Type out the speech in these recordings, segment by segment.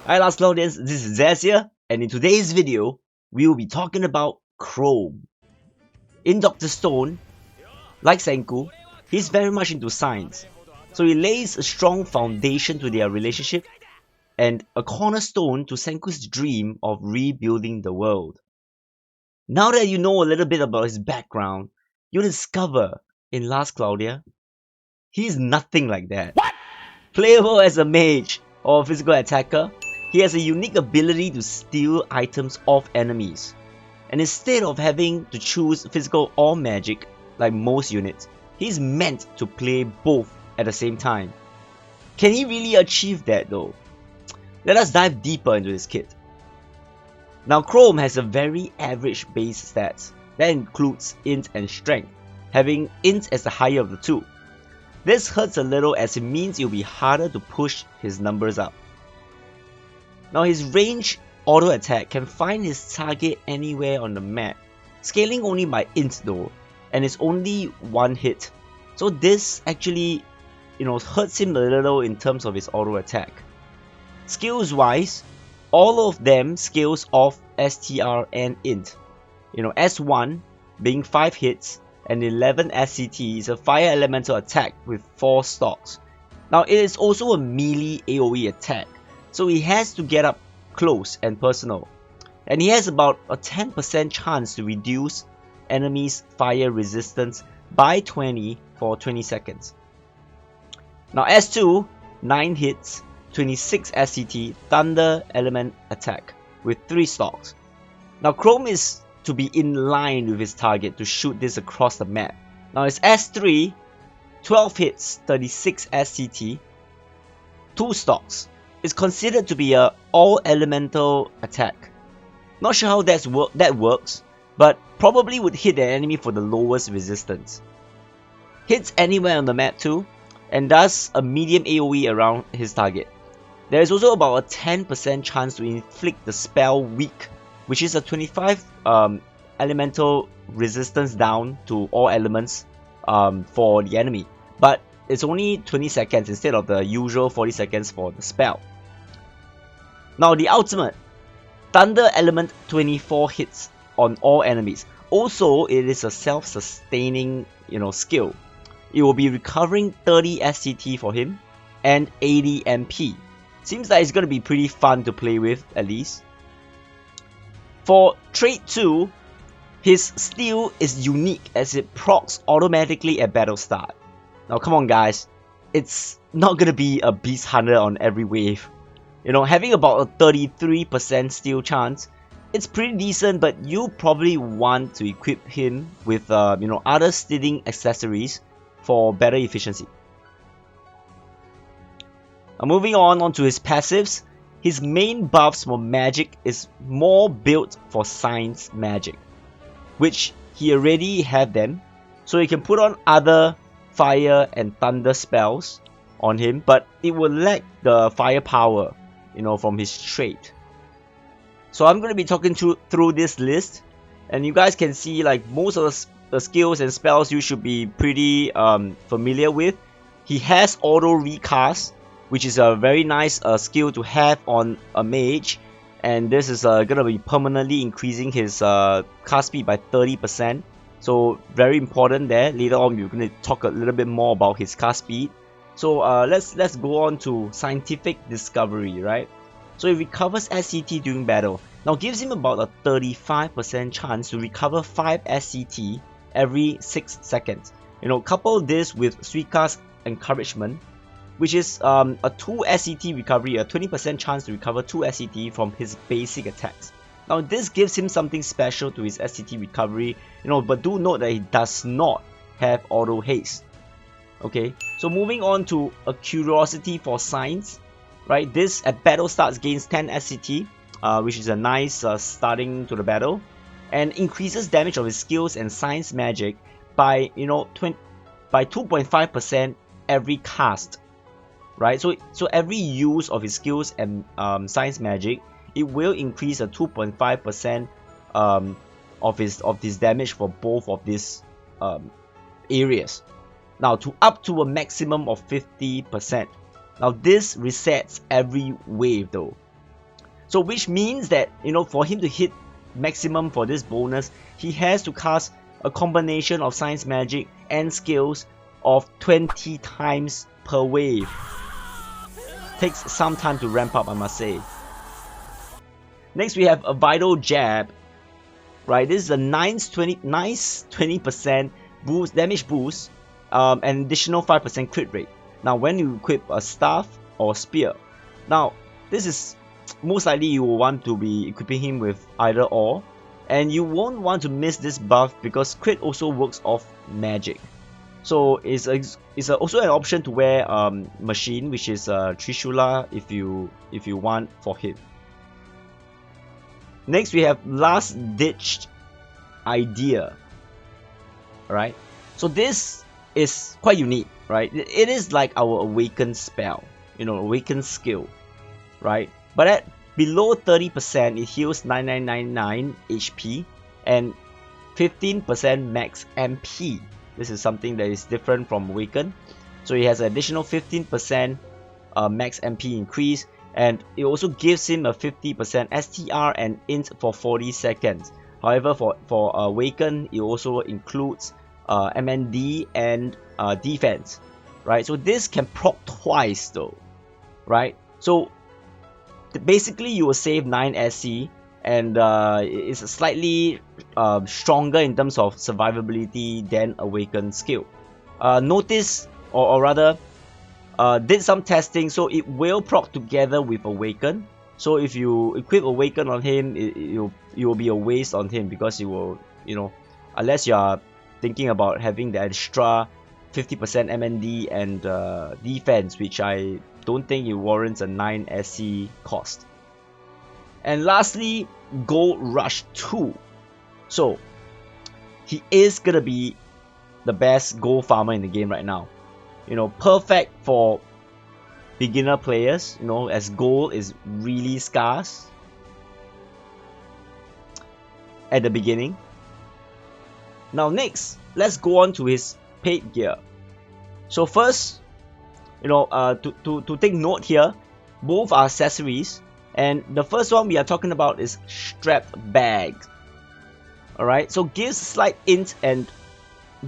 Hi last Claudians, this is Zaz here, and in today's video, we will be talking about Chrome. In Dr. Stone, like Senku, he's very much into science, so he lays a strong foundation to their relationship and a cornerstone to Senku's dream of rebuilding the world. Now that you know a little bit about his background, you'll discover in Last Claudia, he's nothing like that. What? Playable as a mage or a physical attacker, he has a unique ability to steal items off enemies. And instead of having to choose physical or magic like most units, he's meant to play both at the same time. Can he really achieve that though? Let us dive deeper into this kit. Now Chrome has a very average base stats that includes int and strength, having int as the higher of the two. This hurts a little as it means it will be harder to push his numbers up. Now his range auto attack can find his target anywhere on the map, scaling only by int though, and it's only one hit. So this actually, hurts him a little in terms of his auto attack. Skills wise, all of them scales off STR and int. S1 being 5 hits and 11 SCT is a fire elemental attack with 4 stocks. Now it is also a melee AoE attack, so he has to get up close and personal. And he has about a 10% chance to reduce enemies' fire resistance by 20 for 20 seconds. Now S2, 9 hits, 26 SCT, Thunder Element attack with 3 stocks. Now Chrome is to be in line with his target to shoot this across the map. Now his S3, 12 hits, 36 SCT, 2 stocks. Is considered to be a all elemental attack. Not sure how that works, but probably would hit an enemy for the lowest resistance. Hits anywhere on the map too, and does a medium AoE around his target. There is also about a 10% chance to inflict the spell Weak, which is a 25 elemental resistance down to all elements for the enemy, but it's only 20 seconds instead of the usual 40 seconds for the spell. Now the ultimate, Thunder Element 24 hits on all enemies. Also, it is a self-sustaining, skill. It will be recovering 30 SCT for him and 80 MP. Seems like it's gonna be pretty fun to play with at least. For trait 2, his steal is unique as it procs automatically at battle start. Now come on guys, it's not gonna be a beast hunter on every wave. Having about a 33% steal chance, it's pretty decent, but you probably want to equip him with other stealing accessories for better efficiency. Now moving on to his passives, his main buffs for magic is more built for science magic, which he already have them, so he can put on other fire and thunder spells on him, but it will lack the firepower from his trait. So I'm going to be talking through this list, and you guys can see like most of the skills and spells you should be pretty familiar with. He has auto recast, which is a very nice skill to have on a mage, and this is going to be permanently increasing his cast speed by 30%. So very important there. Later on we're going to talk a little bit more about his cast speed. So let's go on to scientific discovery, right? So it recovers SCT during battle. Now gives him about a 35% chance to recover 5 SCT every 6 seconds. Couple this with Suika's encouragement, which is a 2 SCT recovery, a 20% chance to recover 2 SCT from his basic attacks. Now this gives him something special to his SCT recovery, but do note that he does not have auto haste. Okay, so moving on to a curiosity for science, right? This at battle starts gains 10 SCT, which is a nice starting to the battle, and increases damage of his skills and science magic by by 2.5% every cast, right? So every use of his skills and science magic, it will increase a 2.5% of his damage for both of these areas. Now to up to a maximum of 50%. Now this resets every wave though. So which means that, you know, for him to hit maximum for this bonus, he has to cast a combination of Science Magic and skills of 20 times per wave. Takes some time to ramp up, I must say. Next we have a Vital Jab. Right, this is a nice 20% boost, damage boost, and additional 5% crit rate. Now when you equip a staff or spear, now this is most likely you will want to be equipping him with either or, and you won't want to miss this buff because crit also works off magic. So it's also an option to wear machine, which is Trishula if you want for him. Next we have Last Ditched Idea. Alright, so this is quite unique, right? It is like our Awaken spell, you know, Awaken skill, right? But at below 30%, it heals 9999 HP and 15% max MP. This is something that is different from Awaken. So it has an additional 15% max MP increase, and it also gives him a 50% STR and int for 40 seconds. However, for Awaken, it also includes MND and defense, right? So this can proc twice though, right? So basically you will save 9 SC, and it's slightly stronger in terms of survivability than Awaken skill. Notice, or rather, did some testing, so it will proc together with Awaken. So if you equip Awaken on him, it will be a waste on him, because it will, you know, unless you are thinking about having the extra 50% MND and defense, which I don't think it warrants a 9 SC cost. And lastly, Gold Rush 2. So he is gonna be the best gold farmer in the game right now. You know, perfect for beginner players, you know, as gold is really scarce at the beginning. Now next, let's go on to his paid gear. So first, you know, to take note here, both are accessories, and the first one we are talking about is Strapped Bag. Alright, so gives slight int and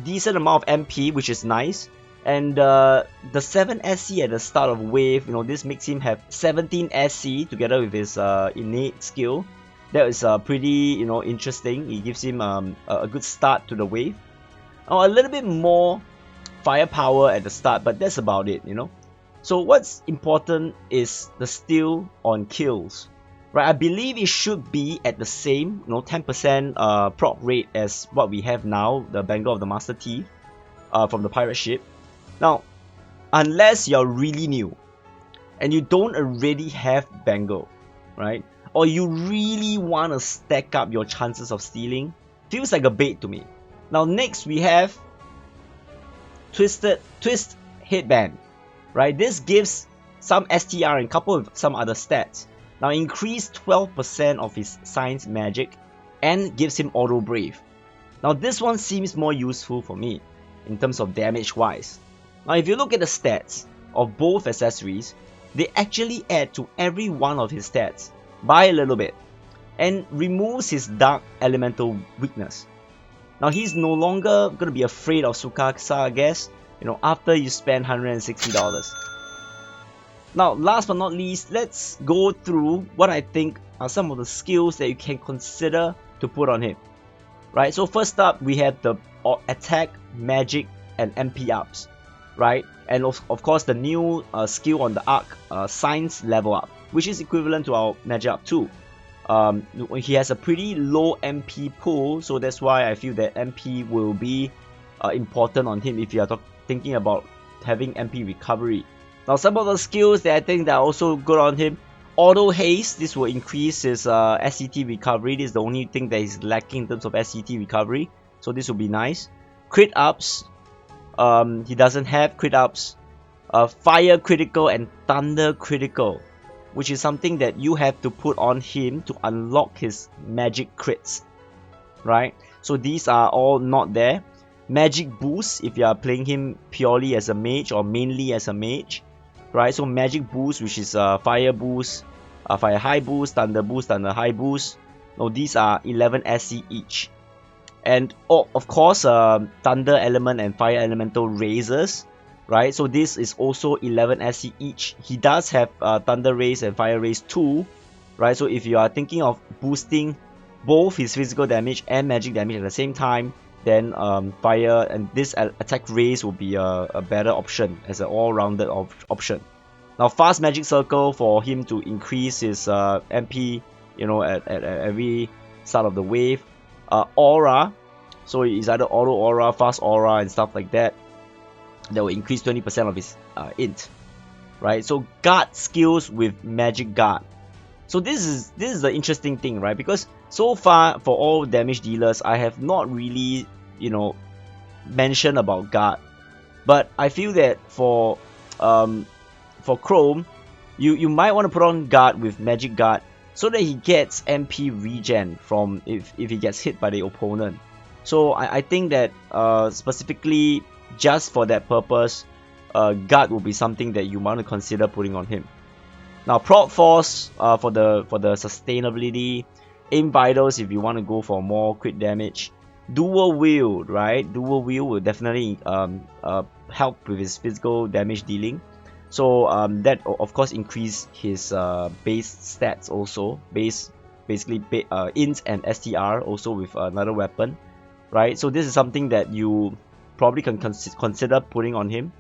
decent amount of MP, which is nice. And the 7 SC at the start of wave, you know, this makes him have 17 SC together with his innate skill. That is pretty, you know, interesting. It gives him a good start to the wave. Now a little bit more firepower at the start, but that's about it, you know. So what's important is the steal on kills, right? I believe it should be at the same, you know, 10% proc rate as what we have now, the Bangle of the Master Thief from the pirate ship. Now, unless you're really new and you don't already have Bangle, right? Or you really want to stack up your chances of stealing, feels like a bait to me. Now next we have Twist Headband, right? This gives some STR and coupled with some other stats. Now increase 12% of his Science Magic and gives him Auto Brave. Now this one seems more useful for me in terms of damage wise. Now if you look at the stats of both accessories, they actually add to every one of his stats by a little bit and removes his Dark Elemental weakness. Now he's no longer going to be afraid of Sukasa, I guess, you know, after you spend $160. Now last but not least, let's go through what I think are some of the skills that you can consider to put on him. Right, so first up we have the attack, magic and MP ups, right? And of course the new skill on the arc, science level up, which is equivalent to our magic up 2. He has a pretty low MP pool, so that's why I feel that MP will be important on him if you are thinking about having MP recovery. Now some of the skills that I think that are also good on him: Auto Haste. This will increase his SCT recovery. This is the only thing that is lacking in terms of SCT recovery, so this will be nice. Crit ups. He doesn't have crit ups. Fire critical and thunder critical, which is something that you have to put on him to unlock his magic crits, right? So these are all not there. Magic boost if you are playing him purely as a mage or mainly as a mage, right? So magic boost, which is fire boost, Fire high boost, thunder high boost. No, these are 11 SC each. And of course, thunder element and fire elemental raises, right? So this is also 11 SC each. He does have thunder raise and fire raise too, right? So if you are thinking of boosting both his physical damage and magic damage at the same time, then fire and this attack raise will be a better option as an all-rounded option. Now, fast magic circle for him to increase his MP, you know, at every start of the wave. Aura, so it's either auto aura, fast aura, and stuff like that. That will increase 20% of his int, right? So guard skills with magic guard. So this is the interesting thing, right? Because so far for all damage dealers, I have not really, you know, mentioned about guard, but I feel that for Chrome, you might want to put on guard with magic guard so that he gets MP regen from if he gets hit by the opponent. So I think that specifically just for that purpose, guard will be something that you want to consider putting on him. Now, prot force for the sustainability, aim vitals if you want to go for more crit damage, dual wield, right? Dual wield will definitely help with his physical damage dealing. So that of course increase his base stats also, basically int and STR also with another weapon, right? So this is something that you probably can consider putting on him.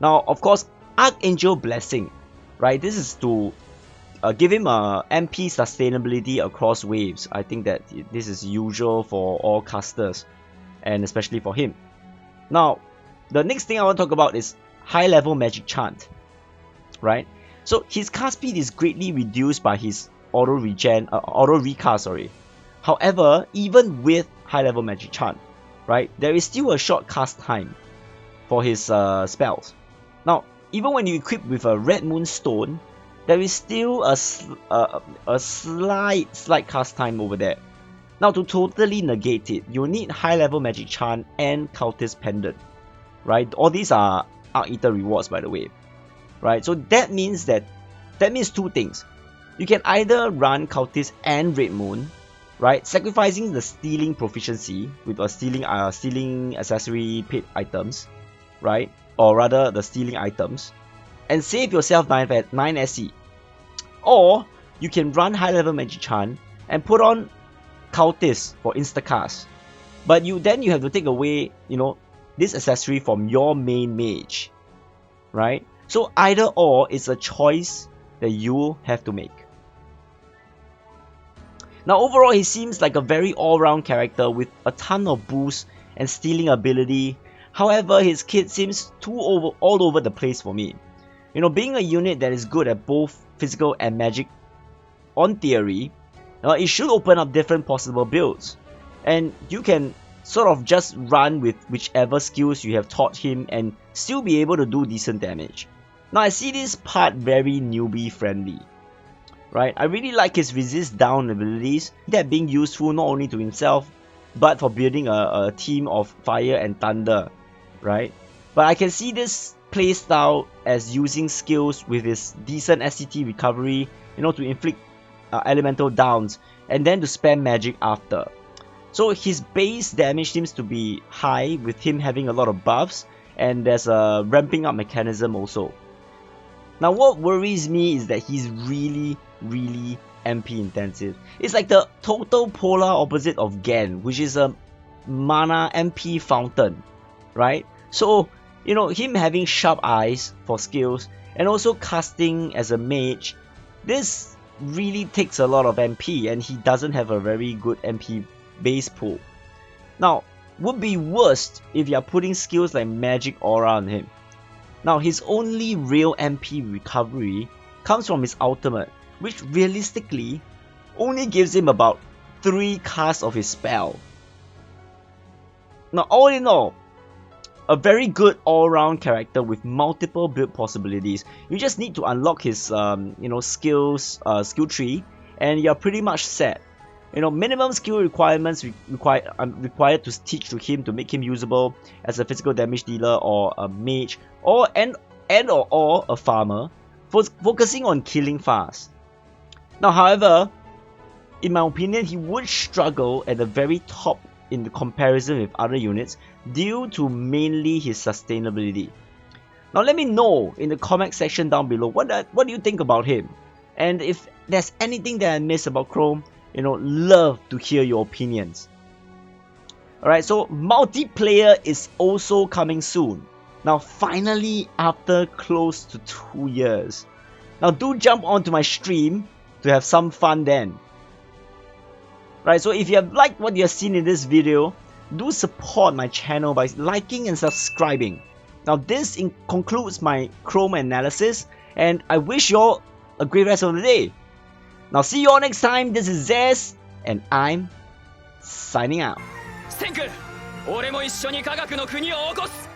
Now, of course, Archangel Blessing, right? This is to give him a MP sustainability across waves. I think that this is usual for all casters, and especially for him. Now, the next thing I want to talk about is high level magic chant, right? So his cast speed is greatly reduced by his auto recast. However, even with high level magic chant, right, there is still a short cast time for his spells. Now, even when you equip with a Red Moon Stone, there is still a slight cast time over there. Now, to totally negate it, you need high level magic chant and cultist pendant, right? All these are Arc Eater rewards, by the way, right? So that means two things. You can either run cultist and Red Moon, right, sacrificing the stealing proficiency with a stealing accessory paid items, right, or rather the stealing items, and save yourself 9 SC. Or you can run high level magic chant and put on cultist for instacast, but then you have to take away, you know, this accessory from your main mage, right? So either or is a choice that you have to make. Now, overall, he seems like a very all-round character with a ton of boost and stealing ability. However, his kit seems all over the place for me. You know, being a unit that is good at both physical and magic, on theory, it should open up different possible builds. And you can sort of just run with whichever skills you have taught him and still be able to do decent damage. Now, I see this part very newbie friendly, right? I really like his resist down abilities, that being useful not only to himself, but for building a team of fire and thunder, right? But I can see this playstyle as using skills with his decent SCT recovery, you know, to inflict elemental downs, and then to spam magic after. So his base damage seems to be high with him having a lot of buffs, and there's a ramping up mechanism also. Now, what worries me is that he's really MP intensive. It's like the total polar opposite of Gen, which is a mana MP fountain, right? So, you know, him having sharp eyes for skills and also casting as a mage, this really takes a lot of MP, and he doesn't have a very good MP base pool. Now, would be worst if you are putting skills like magic aura on him. Now, his only real MP recovery comes from his ultimate, which realistically only gives him about 3 casts of his spell. Now, all in all, a very good all-round character with multiple build possibilities. You just need to unlock his skills, skill tree, and you're pretty much set. You know, minimum skill requirements required to teach to him to make him usable as a physical damage dealer or a mage or a farmer, focusing on killing fast. Now, however, in my opinion, he would struggle at the very top in the comparison with other units due to mainly his sustainability. Now let me know in the comment section down below what do you think about him, and if there's anything that I missed about Chrome, love to hear your opinions. Alright, so multiplayer is also coming soon. Now finally, after close to 2 years. Now do jump onto my stream to have some fun then. Right, so if you have liked what you have seen in this video, do support my channel by liking and subscribing. Now this concludes my Chrome analysis, and I wish you all a great rest of the day. Now see you all next time. This is Zez, and I'm signing out. センク、俺も一緒に科学の国を起こす。